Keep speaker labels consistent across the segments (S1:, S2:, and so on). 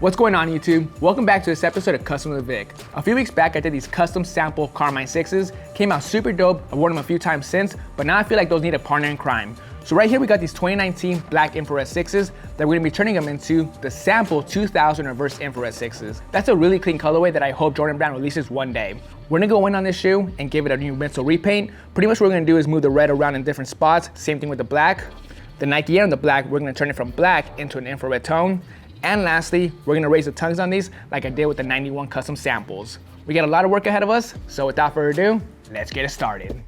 S1: What's going on YouTube? Welcome back to this episode of Custom with Vic. A few weeks back I did these custom sample Carmine 6s, came out super dope, I've worn them a few times since, but now I feel like those need a partner in crime. So right here we got these 2019 black infrared 6s that we're gonna be turning them into the sample 2000 reverse infrared 6s. That's a really clean colorway that I hope Jordan Brand releases one day. We're gonna go in on this shoe and give it a new midsole repaint. Pretty much what we're gonna do is move the red around in different spots, same thing with the black. The Nike Air on the black, we're gonna turn it from black into an infrared tone. And lastly, we're gonna raise the tongues on these like I did with the 91 custom samples. We got a lot of work ahead of us, so without further ado, let's get it started.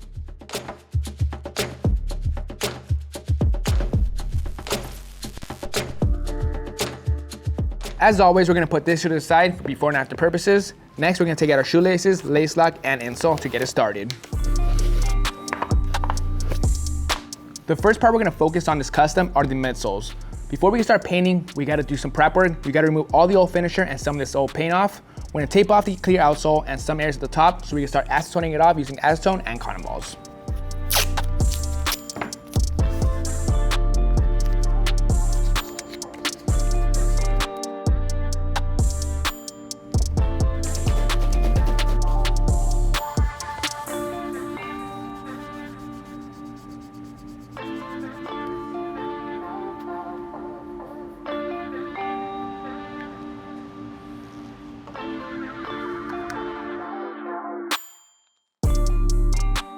S1: As always, we're gonna put this to the side for before and after purposes. Next, we're gonna take out our shoelaces, lace lock, and insole to get it started. The first part we're gonna focus on this custom are the midsoles. Before we can start painting, we gotta do some prep work. We gotta remove all the old finisher and some of this old paint off. We're gonna tape off the clear outsole and some areas at the top so we can start acetoning it off using acetone and cotton balls.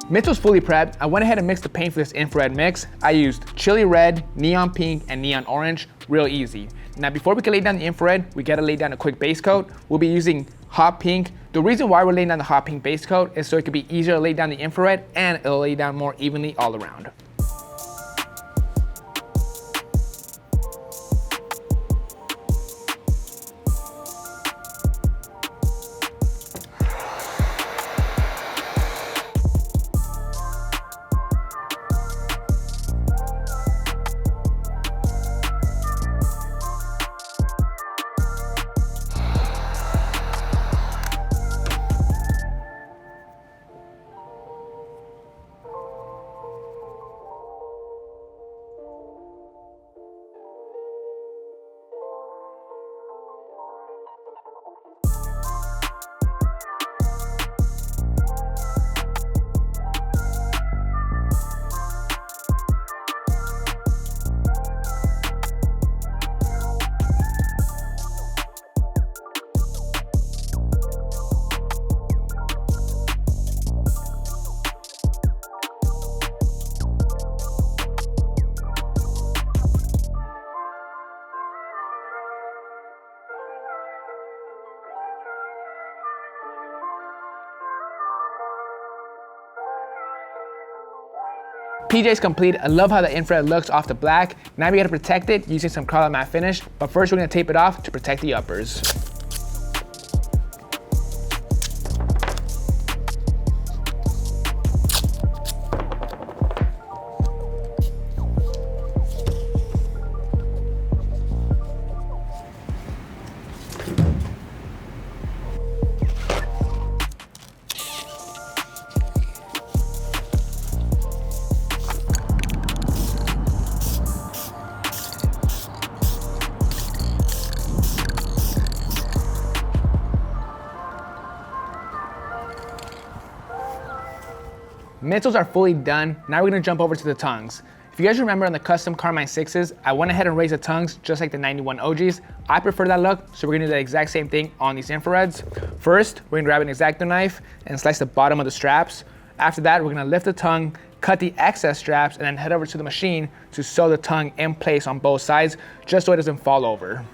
S1: Midsole's fully prepped. I went ahead and mixed the paint for this infrared mix. I used chili red, neon pink, and neon orange, real easy. Now before we can lay down the infrared, we gotta lay down a quick base coat. We'll be using hot pink. The reason why we're laying down the hot pink base coat is so it could be easier to lay down the infrared and it'll lay down more evenly all around. PJ's complete. I love how the infrared looks off the black. Now we gotta protect it using some Carmine matte finish, but first we're gonna tape it off to protect the uppers. Midsoles are fully done. Now we're gonna jump over to the tongues. If you guys remember on the custom Carmine 6s, I went ahead and raised the tongues just like the 91 OGs. I prefer that look, so we're gonna do the exact same thing on these infrareds. First, we're gonna grab an X-Acto knife and slice the bottom of the straps. After that, we're gonna lift the tongue, cut the excess straps, and then head over to the machine to sew the tongue in place on both sides, just so it doesn't fall over.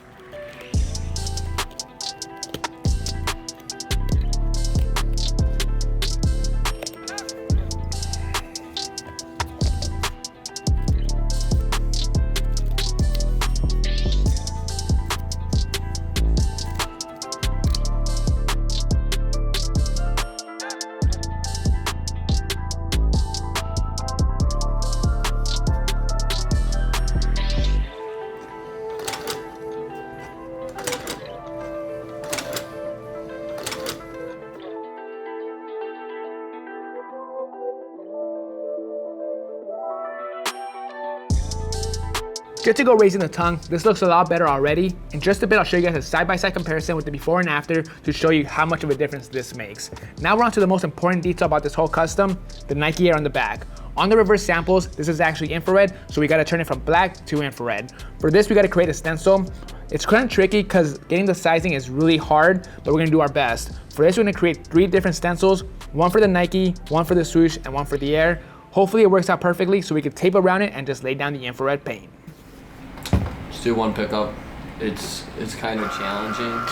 S1: Good to go raising the tongue. This looks a lot better already. In just a bit, I'll show you guys a side-by-side comparison with the before and after to show you how much of a difference this makes. Now we're on to the most important detail about this whole custom, the Nike Air on the back. On the reverse samples, this is actually infrared, so we gotta turn it from black to infrared. For this, we gotta create a stencil. It's kind of tricky because getting the sizing is really hard, but we're gonna do our best. For this, we're gonna create 3 different stencils, one for the Nike, one for the swoosh, and one for the Air. Hopefully it works out perfectly so we can tape around it and just lay down the infrared paint.
S2: Just do one pickup. It's kind of challenging.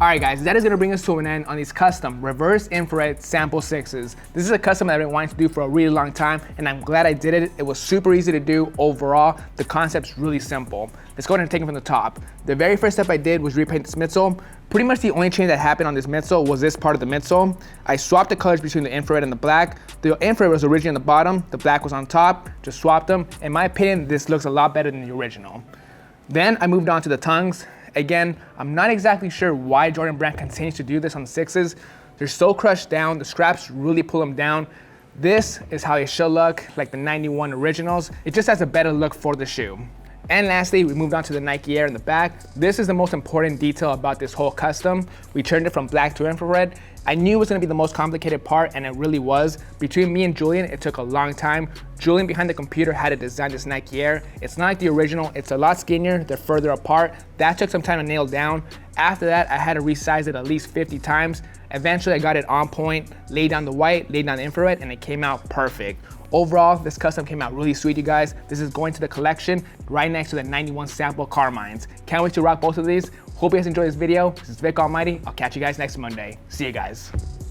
S1: Alright guys, that is going to bring us to an end on these custom reverse infrared sample 6s. This is a custom that I've been wanting to do for a really long time, and I'm glad I did it. It was super easy to do overall. The concept's really simple. Let's go ahead and take it from the top. The very first step I did was repaint this midsole. Pretty much the only change that happened on this midsole was this part of the midsole. I swapped the colors between the infrared and the black. The infrared was originally on the bottom, the black was on top, just swapped them. In my opinion, this looks a lot better than the original. Then I moved on to the tongues. Again, I'm not exactly sure why Jordan Brand continues to do this on the 6s. They're so crushed down, the scraps really pull them down. This is how it should look, like the 91 originals. It just has a better look for the shoe. And lastly, we moved on to the Nike Air in the back. This is the most important detail about this whole custom. We turned it from black to infrared. I knew it was gonna be the most complicated part, and it really was. Between me and Julian, it took a long time. Julian behind the computer had to design this Nike Air. It's not like the original, it's a lot skinnier, they're further apart. That took some time to nail down. After that, I had to resize it at least 50 times. Eventually, I got it on point, laid down the white, laid down the infrared, and it came out perfect. Overall, this custom came out really sweet, you guys. This is going to the collection right next to the 91 sample Carmines. Can't wait to rock both of these. Hope you guys enjoyed this video. This is Vick Almighty. I'll catch you guys next Monday. See you guys.